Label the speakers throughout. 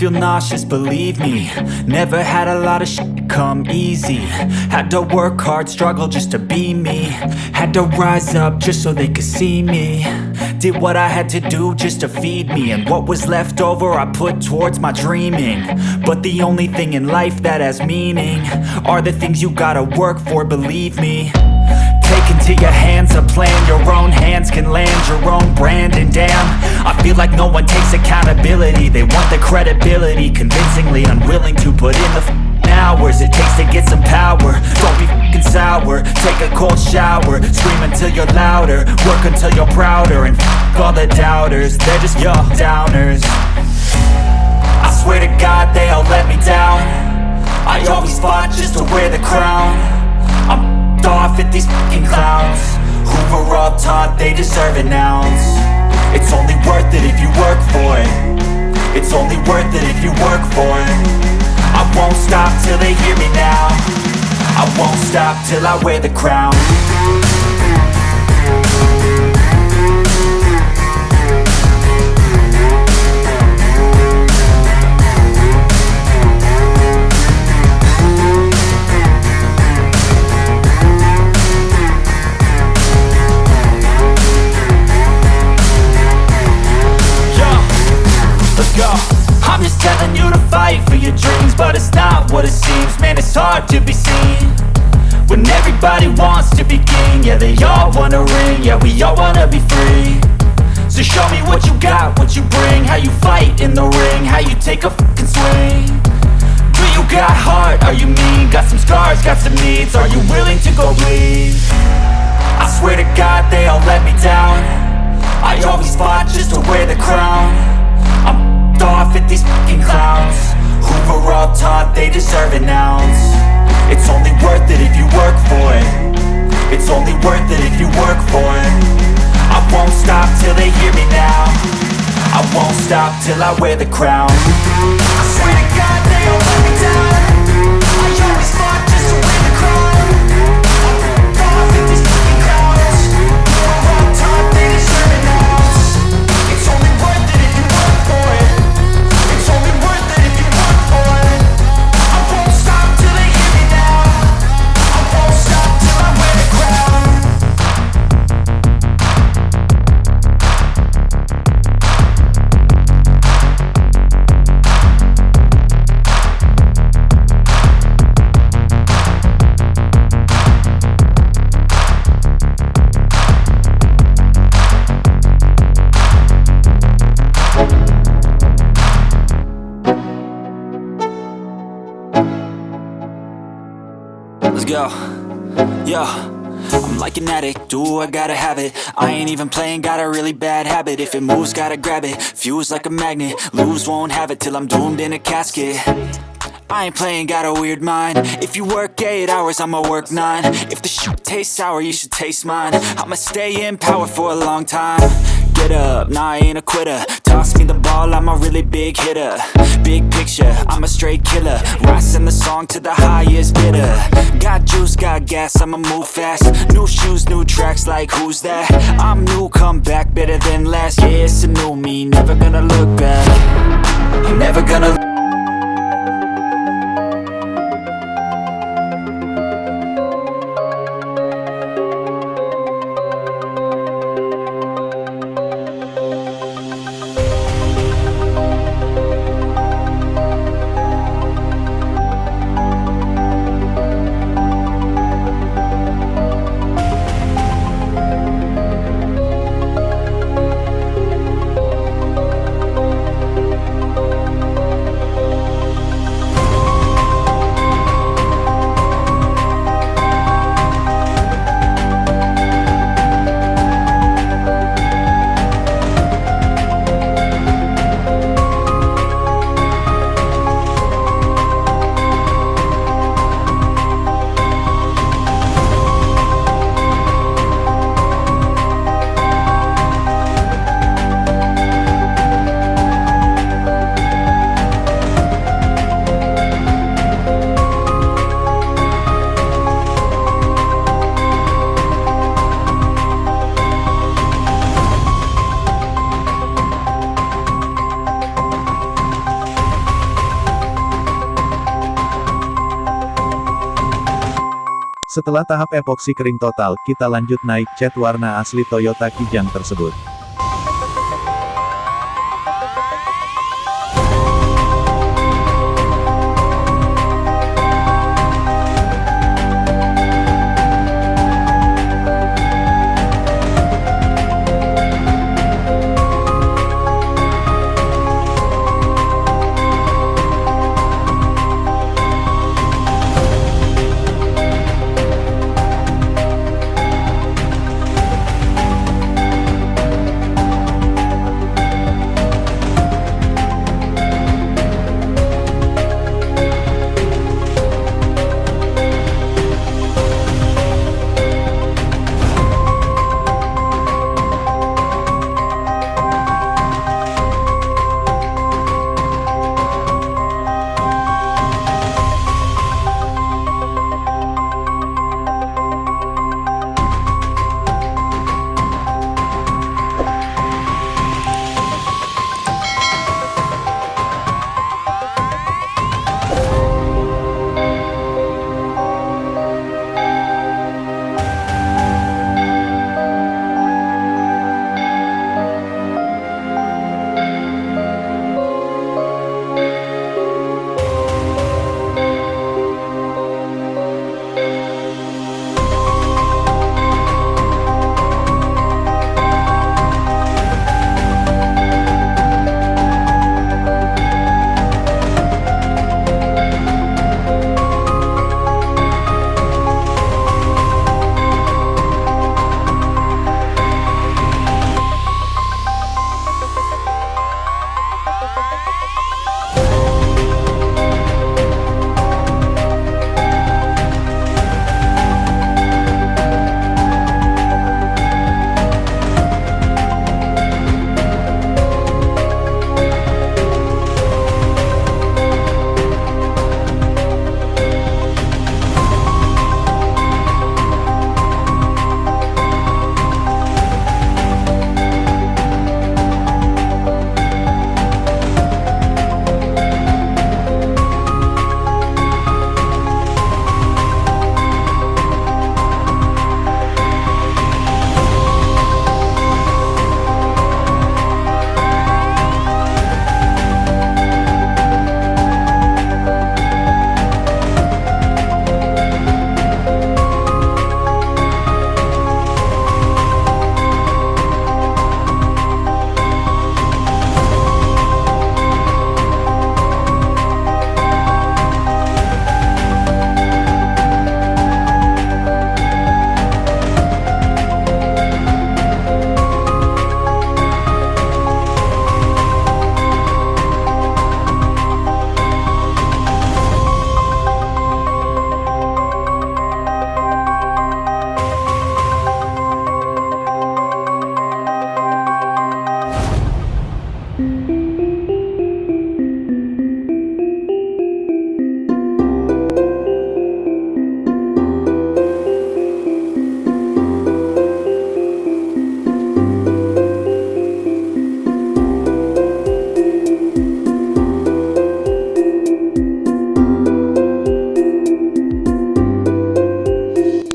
Speaker 1: feel nauseous, believe me. Never had a lot of shit come easy. Had to work hard, struggle just to be me. Had to rise up just so they could see me. Did what I had to do just to feed me, and what was left over I put towards my dreaming. But the only thing in life that has meaning are the things you gotta work for, believe me. Take into your hands a plan, your own hands can land your own brand. And damn, I feel like no one takes accountability. They want the credibility, convincingly unwilling to put in the hours it takes to get some power. Don't be f***ing sour, take a cold shower. Scream until you're louder, work until you're prouder. And f*** all the doubters, they're just your downers. I swear to God they all let me down. I always fought just to wear the crown. I'm off at these fucking clowns who were all taught they deserve an ounce. It's only worth it if you work for it. It's only worth it if you work for it. I won't stop till they hear me now. I won't stop till I wear the crown. I'm just telling you to fight for your dreams, but it's not what it seems. Man, it's hard to be seen when everybody wants to be king. Yeah, they all wanna ring, yeah, we all wanna be free. So show me what you got, what you bring, how you fight in the ring, how you take a fucking swing. Do you got heart, are you mean? Got some scars, got some needs, are you willing to go bleed? I swear to God they all let me down. I always fought just to wear the crown. I'm off at these fucking clowns who were all taught they deserve an ounce. It's only worth it if you work for it. It's only worth it if you work for it. I won't stop till they hear me now. I won't stop till I wear the crown. I swear to God they all let me down. I always fought just to wear the crown. I'm off at these fucking clowns who were all taught they deserve an ounce. It's only worth it if you work for it. It's only worth it if you work for it. I won't stop till they hear me now. I won't stop till I wear the crown. Let's go. Yo, I'm like an addict, do I gotta have it. I ain't even playing, got a really bad habit. If it moves, gotta grab it, fuse like a magnet. Lose, won't have it till I'm doomed in a casket. I ain't playing, got a weird mind. If you work 8 hours, I'ma work 9. If the shit tastes sour, you should taste mine. I'ma stay in power for a long time. Get up, nah, I ain't a quitter. Toss me the ball, I'm a really big hitter. Big picture, I'm a straight killer. Rising the song to the highest bidder. Got juice, got gas, I'ma move fast. New shoes, new tracks, like who's that? I'm new, come back, better than last. Yeah, it's a new me, never gonna look back. I'm never gonna.
Speaker 2: Setelah tahap epoksi kering total, kita lanjut naik cat warna asli Toyotakijang tersebut.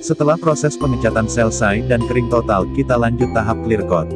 Speaker 2: Setelah proses pengecatan selesai dan kering total, kita lanjut tahap clear coat.